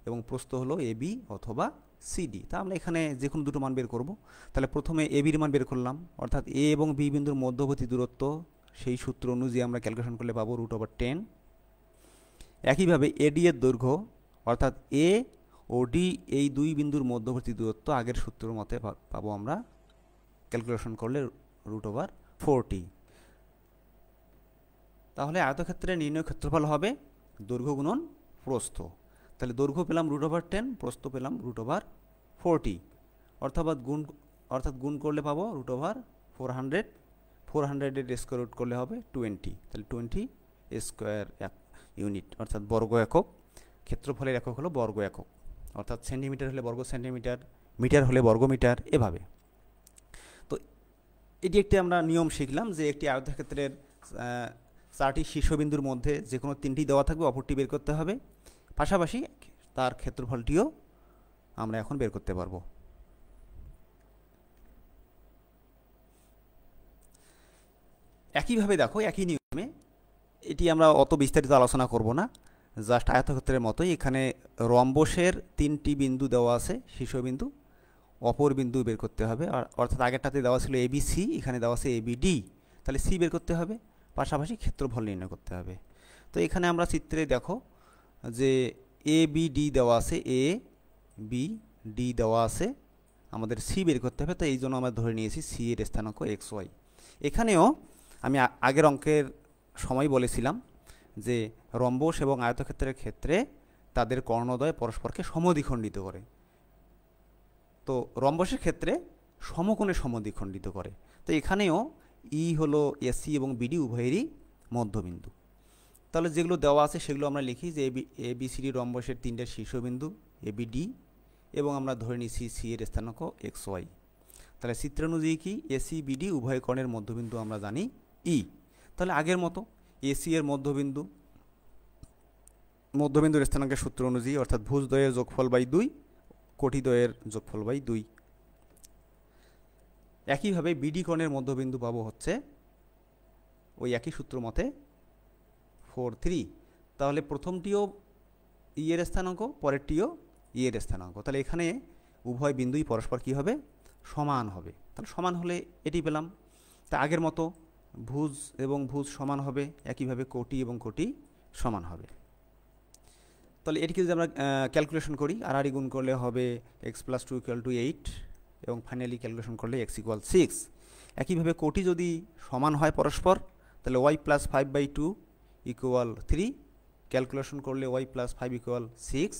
এবং প্রস্থ হলো এবি অথবা সিডি। তা আমরা এখানে যে কোনো দুটো মান বের করব। তাহলে প্রথমে এবির মান বের করলাম, অর্থাৎ এ এবং বি বিন্দুর মধ্যবর্তী দূরত্ব, সেই সূত্র অনুযায়ী আমরা ক্যালকুলেশন করলে পাবো √10। একইভাবে এডি এর দৈর্ঘ্য, অর্থাৎ এ ও ডি এই দুই বিন্দুর মধ্যবর্তী দূরত্ব আগের সূত্রের মতে পাবো আমরা ক্যালকুলেশন করলে √40। তাহলে আয়তক্ষেত্রে নির্ণয় ক্ষেত্রফল হবে দৈর্ঘ্য গুণন প্রস্থ। তাহলে দৈর্ঘ্য পেলাম √10, প্রস্থ পেলাম √40, অর্থাৎ গুণ করলে পাবো √400। 400 এর স্কোয়ার রুট করলে হবে 20, তাহলে 20 স্কোয়ার ইউনিট, অর্থাৎ বর্গ একক। ক্ষেত্রফলের একক হলো বর্গ একক, অর্থাৎ সেন্টিমিটার হলে বর্গ সেন্টিমিটার, মিটার হলে বর্গ মিটার, এভাবে। তো এটি একটি আমরা নিয়ম শিখলাম যে একটি আয়তক্ষেত্রের 4টি শীর্ষবিন্দুর মধ্যে যে কোনো 3টি দেওয়া থাকবে, অপরটি বের করতে হবে, পাশাপাশি তার ক্ষেত্রফলটিও আমরা এখন বের করতে পারবো। একইভাবে দেখো, একই নিয়মে, এটি আমরা অত বিস্তারিত আলোচনা করব না, জাস্ট আয়তক্ষেত্রের মতোই এখানে রম্বসের 3টি বিন্দু দেওয়া আছে, শীর্ষবিন্দু, অপর বিন্দু বের করতে হবে। অর্থাৎ আগেরটাতে দেওয়া ছিল এবিসি, এখানে দেওয়া আছে এবিডি, তাহলে সি বের করতে হবে, পাশাপাশি ক্ষেত্রফল নির্ণয় করতে হবে। তো এখানে আমরা চিত্রে দেখো যে এ বি ডি দেওয়া আছে, এ বি ডি দেওয়া আছে, আমাদের সি বের করতে হবে। তো এই জন্য আমরা ধরে নিয়েছি সি এর স্থানাঙ্ক এক্স ওয়াই। এখানেও আমি আগের অঙ্কের সময় বলেছিলাম যে রম্বস এবং আয়তক্ষেত্রের ক্ষেত্রে তাদের কর্ণদ্বয় পরস্পরকে সমদ্বিখণ্ডিত করে। তো রম্বসের ক্ষেত্রে সমকোণে সমদ্বিখণ্ডিত করে। তো এখানেও ই হলো এসি এবং বিডি উভয়েরই মধ্যবিন্দু। তাহলে যেগুলো দেওয়া আছে সেগুলো আমরা লিখি যে এবিসিডি রম্বসের 3টে শীর্ষবিন্দু এবিডি, এবং আমরা ধরে নিচ্ছি সি এর স্থানাঙ্ক এক্স ওয়াই। তাহলে চিত্রানুযায়ী কি এসি বিডি উভয় কোণের মধ্যবিন্দু আমরা জানি ই। তাহলে আগের মতো এসি এর মধ্যবিন্দুর স্থানাঙ্কের সূত্র অনুযায়ী, অর্থাৎ ভুজদ্বয়ের যোগফল বাই 2, কোটিদ্বয়ের যোগফল বাই 2। একইভাবে বিডি কোণের মধ্যবিন্দু পাবো হচ্ছে ওই একই সূত্র মতে 4 3। তাহলে প্রথমটিও ই এর স্থানাঙ্ক, পরেরটিও ই এর স্থানাঙ্ক। তাহলে এখানে উভয় বিন্দুই পরস্পর কী হবে? সমান হবে। তাহলে সমান হলে এটি পেলাম। তা আগের মতো ভুজ এবং ভুজ সমান হবে, একইভাবে কোটি এবং কোটি সমান হবে। তো তাহলে এটিকে যদি আমরা ক্যালকুলেশন করি, আর গুণ করলে হবে x+2 = 8 এবং ফাইনালি ক্যালকুলেশন করলে x = 6। একইভাবে কোটি যদি সমান হয় পরস্পর, তাহলে y+5/2 = 3, ক্যালকুলেশন করলে y+5 = 6,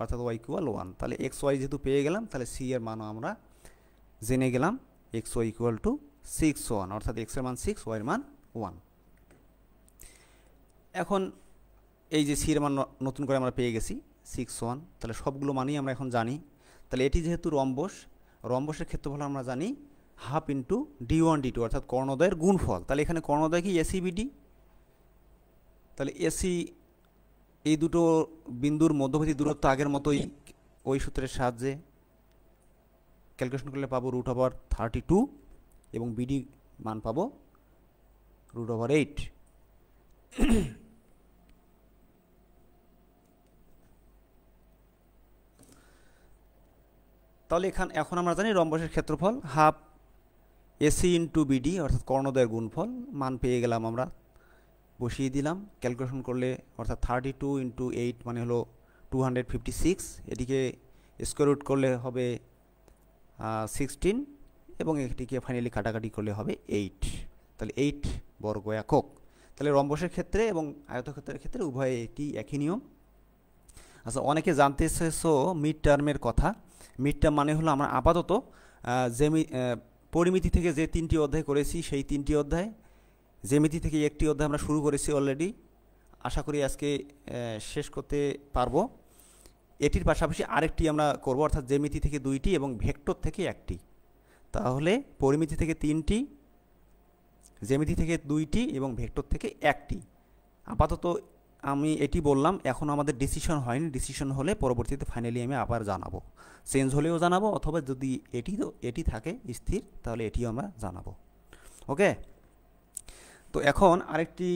অর্থাৎ y = 1। তাহলে xy যেহেতু পেয়ে গেলাম, তাহলে c এর মানও আমরা জেনে গেলাম, xy = 6 1, অর্থাৎ x এর মান 6, y এর মান 1। এখন এই যে c এর মান নতুন করে আমরা পেয়ে গেছি 6 1, তাহলে সবগুলো মানই আমরা এখন জানি। তাহলে এটি যেহেতু রম্বস, রম্বসের ক্ষেত্রফল আমরা জানি হাফ ইন্টু d1 d2, অর্থাৎ কর্ণদ্বয়ের গুণফল। তাহলে এখানে কর্ণদ্বয় কি এসি বিডি, তাহলে এসি এই দুটো বিন্দুর মধ্যবর্তী দূরত্ব আগের মতোই ওই সূত্রের সাহায্যে ক্যালকুলেশন করলে পাবো √32 এবং বিডি মান পাবো √8। তাহলে এখন আমরা জানি রম্বসের ক্ষেত্রফল হাফ এসি ইন্টু বিডি, অর্থাৎ কর্ণদ্বয়ের গুণফল। মান পেয়ে গেলাম, আমরা বসিয়ে দিলাম, ক্যালকুলেশন করলে অর্থাৎ 32 × 8 মানে হলো 256, এটিকে স্কোয়ার রুট করলে হবে 16 এবং এটিকে ফাইনালি কাটাকাটি করলে হবে 8, তাহলে 8 বর্গ একক। তাহলে রম্বসের ক্ষেত্রে এবং আয়তক্ষেত্রের ক্ষেত্রে উভয়ে এটি একই নিয়ম। আচ্ছা, অনেকে জানতে চেয়েছো মিড টার্মের কথা। মিড টার্ম মানে হলো আমরা আপাতত পরিমিতি থেকে যে 3টি অধ্যায় করেছি সেই 3টি অধ্যায়, জ্যামিতি থেকে একটি অধ্যায় আমরা শুরু করেছি অলরেডি, আশা করি আজকে শেষ করতে পারবো। এটির পাশাপাশি আরেকটি আমরা করব, অর্থাৎ জ্যামিতি থেকে 2টি এবং ভেক্টর থেকে 1টি। তাহলে পরিমিতি থেকে 3টি, জ্যামিতি থেকে 2টি এবং ভেক্টর থেকে 1টি। আপাতত আমি এটি বললাম, এখন আমাদের ডিসিশন হয়নি। ডিসিশন হলে পরবর্তীতে ফাইনালি আমি আবার জানাবো, চেঞ্জ হলেও জানাবো, অথবা যদি এটি থাকে স্থির তাহলে এটিও আমরা জানাবো। ওকে, তো এখন আরেকটি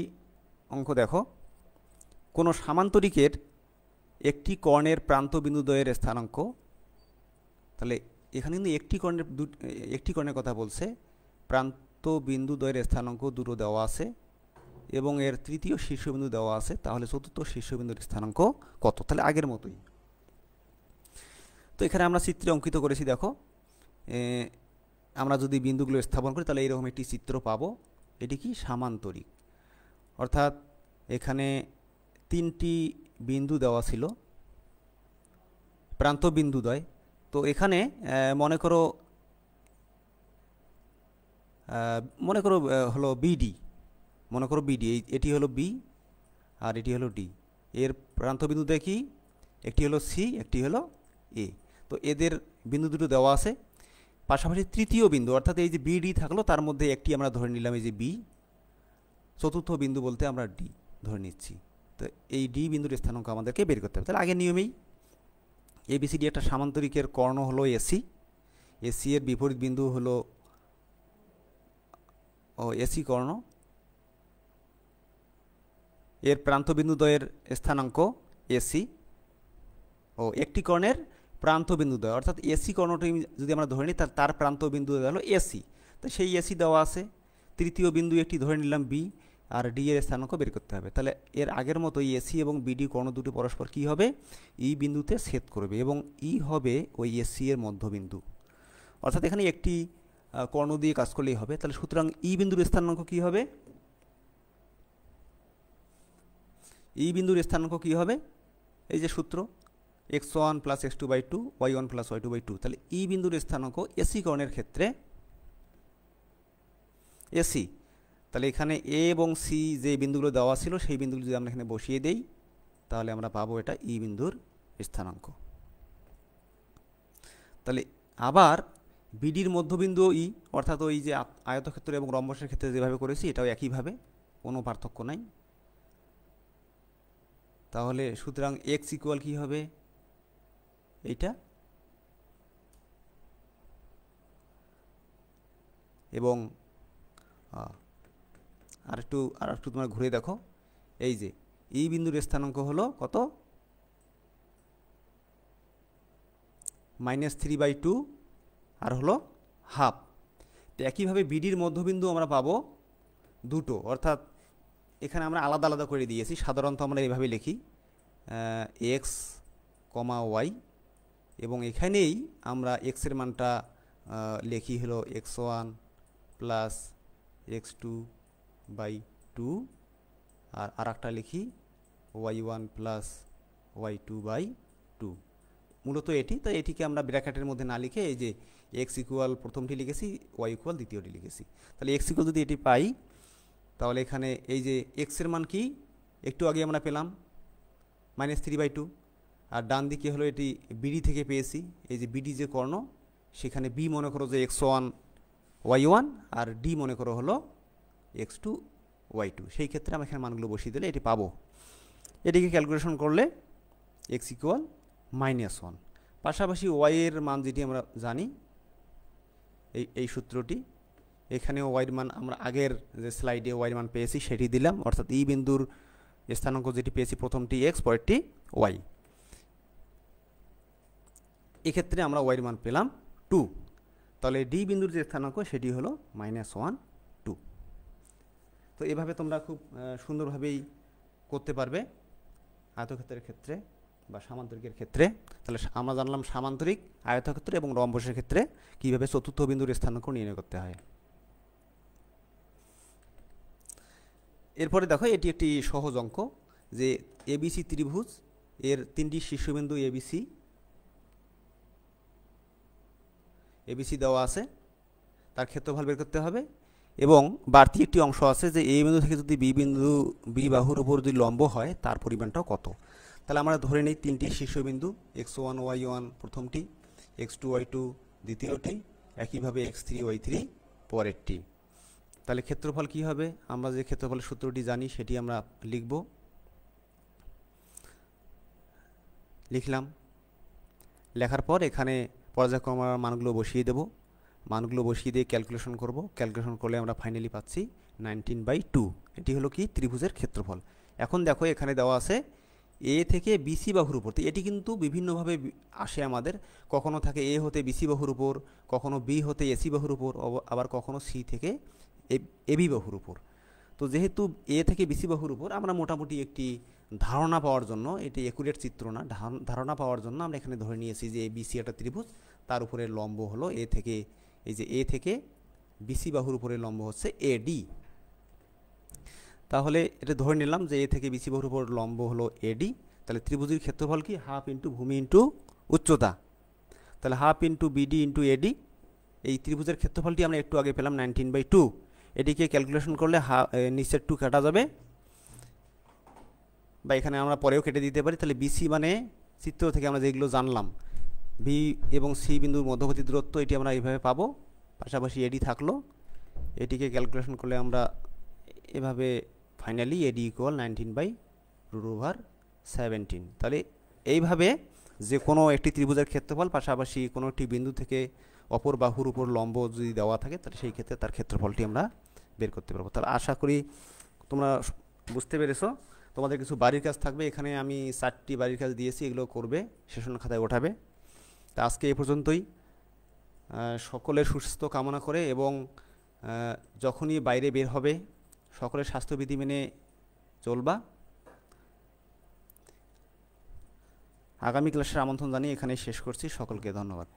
অঙ্ক দেখো। কোনো সামান্তরিকের একটি কর্ণের প্রান্ত বিন্দুদ্বয়ের স্থানাঙ্ক, তাহলে এখানে কিন্তু একটি কর্ণের কথা বলছে, প্রান্ত বিন্দুদ্বয়ের স্থানাঙ্ক দুটো দেওয়া আছে এবং এর তৃতীয় শীর্ষবিন্দু দেওয়া আছে। তাহলে চতুর্থ শীর্ষবিন্দুর স্থানাঙ্ক কত? তাহলে আগের মতোই। তো এখানে আমরা চিত্রে অঙ্কিত করেছি, দেখো আমরা যদি বিন্দুগুলো স্থাপন করি তাহলে এরকম একটি চিত্র পাবো। এটি কি সামান্তরিক, অর্থাৎ এখানে 3টি বিন্দু দেওয়া ছিল, প্রান্ত বিন্দুদ্বয়। তো এখানে মনে করো হলো বিডি, মনে করো বিডি, এটি হলো বি আর এটি হলো ডি। এর প্রান্ত বিন্দুদ্বয় কি? একটি হলো সি, একটি হলো এ। তো এদের বিন্দু দুটো দেওয়া আছে, পাশাপাশি তৃতীয় বিন্দু অর্থাৎ এই যে বিডি থাকলো তার মধ্যে একটি আমরা ধরে নিলাম এই যে বি, চতুর্থ বিন্দু বলতে আমরা ডি ধরে নিচ্ছি। তো এই ডি বিন্দুর স্থানাঙ্ক আমাদেরকে বের করতে হবে। তাহলে আগের নিয়মেই এবিসিডি একটা সামান্তরিকের কর্ণ হলো এসি, এসি এর বিপরীত বিন্দু হলো এসি কর্ণ, এর প্রান্ত বিন্দুদ্বয়ের স্থানাঙ্ক এসি, একটি কর্ণের প্রান্ত বিন্দুদ্বয় অর্থাৎ এসি কর্ণটি যদি আমরা ধরে নিই তার প্রান্ত বিন্দু হলো এসি, তো সেই এসি দেওয়া আছে। তৃতীয় বিন্দু একটি ধরে নিলাম বি, আর ডি এর স্থানাঙ্ক বের করতে হবে। তাহলে এর আগের মতো এসি এবং বিডি কর্ণ দুটি পরস্পর কি হবে? ই বিন্দুতে ছেদ করবে এবং ই হবে ওই এসি এর মধ্যবিন্দু, অর্থাৎ এখানে একটি কর্ণ দিয়ে কাজ করলেই হবে। তাহলে সুতরাং ই বিন্দুর স্থানাঙ্ক কি হবে? ই বিন্দুর স্থানাঙ্ক কি হবে? এই যে সূত্র x1 + x2/2 y1 + y2/2। তাহলে ই বিন্দুর স্থানাঙ্ক এসি কর্ণের ক্ষেত্রে এসি, তাহলে এখানে এ এবং সি যে বিন্দুগুলো দেওয়া ছিল সেই বিন্দুগুলো যদি আমরা এখানে বসিয়ে দেই তাহলে আমরা পাবো এটা ই বিন্দুর স্থানাঙ্ক। তাহলে আবার বিডির মধ্যবিন্দু ই, অর্থাৎ ওই যে আয়তক্ষেত্র এবং রম্বসের ক্ষেত্রে যেভাবে করেছি এটাও একইভাবে, কোনো পার্থক্য নাই। তাহলে সুতরাং এক্স ইকুয়াল কি হবে? এইটা, এবং আর একটু তোমরা ঘুরে দেখো, এই যে এই বিন্দুর স্থানাঙ্ক হলো কত? -3/2 আর হলো হাফ। তো একইভাবে বিডির মধ্যবিন্দু আমরা পাবো দুটো, অর্থাৎ এখানে আমরা আলাদা আলাদা করে দিয়েছি, সাধারণত আমরা এইভাবে লিখি এক্স কমা ওয়াই, এবং এখানেই আমরা এক্সের মানটা লিখি হলো x1 প্লাস x2 বাই 2, আর আরেকটা লিখি y1 প্লাস y2 বাই 2। মূলত এটি, তো এটিকে আমরা ব্র্যাকেটের মধ্যে না লিখে এই যে x ইকুয়াল প্রথমটি লিখেছি, y ইকুয়াল দ্বিতীয়টি লিখেছি। তাহলে x ইকুয়াল যদি এটি পাই, তাহলে এখানে এই যে x এর মান কি একটু আগে আমরা পেলাম -3/2, আর ডান দিকে হলো এটি বিডি থেকে পেয়েছি, এই যে বিডি যে কর্ণ, সেখানে বি মনে করো যে x1 y1 আর ডি মনে করো হলো x2 y2। সেই ক্ষেত্রে আমরা এখানে মানগুলো বসিয়ে দিলে এটি পাবো। এটিকে ক্যালকুলেশন করলে x ইকুয়াল -1। পাশাপাশি y এর মান যেটি আমরা জানি, এই সূত্রটি, এখানেও y এর মান আমরা আগের যে স্লাইডে y এর মান পেয়েছি সেটি দিলাম, অর্থাৎ এই বিন্দুর স্থানাঙ্ক যেটি পেয়েছি প্রথমটি x, পরেরটি y। এক্ষেত্রে আমরা y এর মান পেলাম 2। তাহলে ডি বিন্দুর যে স্থানাঙ্ক সেটি হলো -1, 2। তো এভাবে তোমরা খুব সুন্দরভাবেই করতে পারবে আয়তক্ষেত্রের ক্ষেত্রে বা সামান্তরিকের ক্ষেত্রে। তাহলে আমরা জানলাম সামান্তরিক, আয়তক্ষেত্র এবং রম্বসের ক্ষেত্রে কীভাবে চতুর্থ বিন্দুর স্থানাঙ্ক নির্ণয় করতে হয়। এরপরে দেখো এটি একটি সহজ অঙ্ক, যে এবিসি ত্রিভুজ এর তিনটি শীর্ষবিন্দু এবিসি দেওয়া আছে, তার ক্ষেত্রফল বের করতে হবে, এবং বাড়তি একটি অংশ আছে যে এই বিন্দু থেকে যদি বি বাহুর উপর যদি লম্ব হয় তার পরিমাণটাও কত। তাহলে আমরা ধরে নিই তিনটি শীর্ষবিন্দু x1 y1 প্রথমটি, x2 y2 দ্বিতীয়টি, একইভাবে x3 y3 পরেরটি। তাহলে ক্ষেত্রফল কি হবে? আমরা যে ক্ষেত্রফলের সূত্রটি জানি সেটি আমরা লিখব। লিখলাম, লেখার পর এখানে পর্যায়ক্রমে আমরা মানগুলো বসিয়ে দেব, মানগুলো বসিয়ে দিয়ে ক্যালকুলেশন করব। ক্যালকুলেশন করলে আমরা ফাইনালি পাচ্ছি 19/2। এটি হলো কি ত্রিভুজের ক্ষেত্রফল। এখন দেখো এখানে দেওয়া আছে এ থেকে বিসি বাহুর উপর। এটি কিন্তু বিভিন্নভাবে আসে আমাদের, কখনো থাকে এ হতে বিসি বাহুর উপর, কখনো বি হতে এসি বাহুর উপর, আবার কখনো সি থেকে এবি বাহুর উপর। তো যেহেতু এ থেকে বিসি বাহুর উপর, আমরা মোটামুটি একটি ধারণা পাওয়ার জন্য, এটি একুরেট চিত্র না, ধারণা পাওয়ার জন্য আমরা এখানে ধরে নিয়েছি যে বিসি একটা ত্রিভুজ, তার উপরে লম্ব হলো এ থেকে, এই যে এ থেকে বিসি বাহুর উপরে লম্ব হচ্ছে এডি। তাহলে এটা ধরে নিলাম যে এ থেকে বিসি বাহুর উপর লম্ব হলো এডি। তাহলে ত্রিভুজের ক্ষেত্রফল কি? হাফ ইন্টু ভূমি ইন্টু উচ্চতা। তাহলে হাফ ইন্টু বিডি ইন্টু এডি। এই ত্রিভুজের ক্ষেত্রফলটি আমরা একটু আগে পেলাম 19/2। এটিকে ক্যালকুলেশন করলে নিচের 2 কাটা যাবে, বা এখানে আমরা পরেও কেটে দিতে পারি। তাহলে বিসি মানে চিত্র থেকে আমরা যেগুলো জানলাম, বি এবং সি বিন্দুর মধ্যবর্তী দূরত্ব, এটি আমরা এইভাবে পাবো। পাশাপাশি এডি থাকলো, এটিকে ক্যালকুলেশন করলে আমরা এভাবে ফাইনালি এডি ইকুয়াল 19/√17। তাহলে এইভাবে যে কোনো একটি ত্রিভুজের ক্ষেত্রফল, পাশাপাশি কোনো একটি বিন্দু থেকে অপর বাহুর উপর লম্ব যদি দেওয়া থাকে, তাহলে সেই ক্ষেত্রে তার ক্ষেত্রফলটি আমরা বের করতে পারবো। তাহলে আশা করি তোমরা বুঝতে পেরেছো। তোমাদের কিছু বাড়ির কাজ থাকবে, এখানে আমি 4টি বাড়ির কাজ দিয়েছি, এগুলো করবে, সেশন খাতায় ওঠাবে। তা আজকে এই পর্যন্তই। সকলের সুস্বাস্থ্য কামনা করে, এবং যখনই বাইরে বের হবে সকলের স্বাস্থ্যবিধি মেনে চলবা। আগামী ক্লাসের আমন্ত্রণ জানিয়ে এখানেই শেষ করছি। সকলকে ধন্যবাদ।